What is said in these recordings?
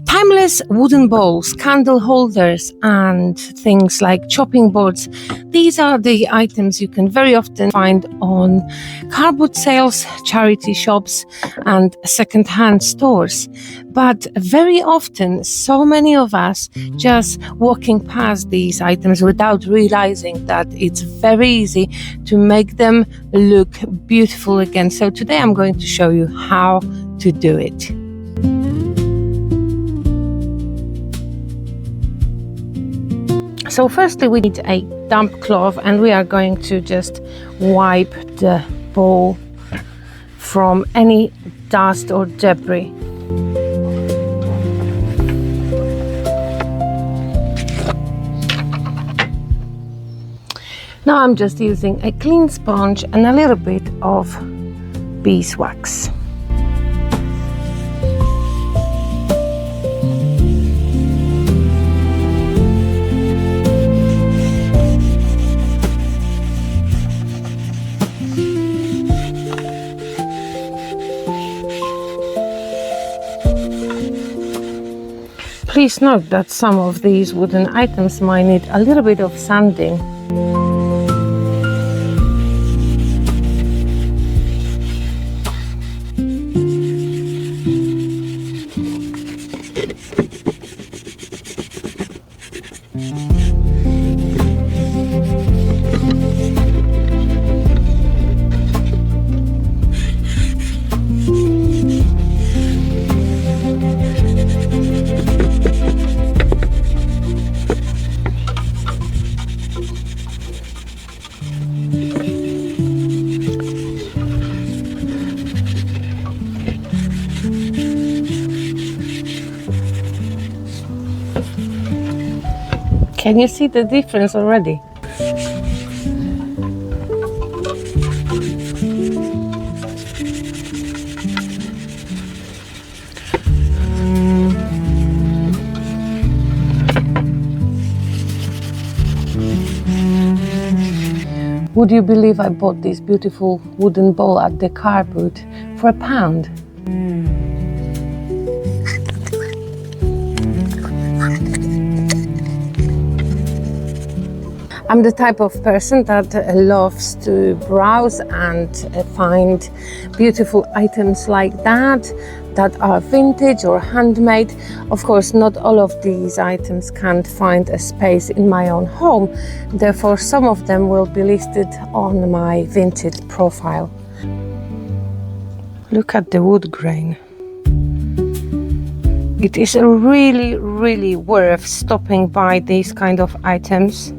Timeless wooden bowls, candle holders, and things like chopping boards. These are the items you can very often find on cardboard sales, charity shops, and second-hand stores. But very often, so many of us just walking past these items without realizing that it's very easy to make them look beautiful again. So today I'm going to show you how to do it. So firstly we need a damp cloth, and we are going to just wipe the bowl from any dust or debris. Now I'm just using a clean sponge and a little bit of beeswax. Please note that some of these wooden items might need a little bit of sanding. Can you see the difference already? Would you believe I bought this beautiful wooden bowl at the car boot for £1? I'm the type of person that loves to browse and find beautiful items like that are vintage or handmade. Of course, not all of these items can find a space in my own home. Therefore, some of them will be listed on my vintage profile. Look at the wood grain. It is really worth stopping by these kind of items.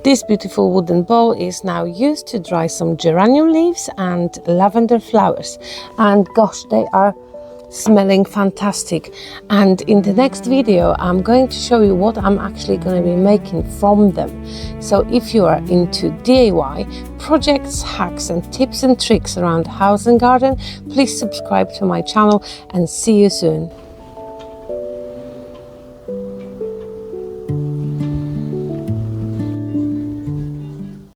This beautiful wooden bowl is now used to dry some geranium leaves and lavender flowers, and gosh, they are smelling fantastic. And in the next video I'm going to show you what I'm actually going to be making from them. So if you are into DIY projects, hacks and tips and tricks around house and garden, please subscribe to my channel and see you soon.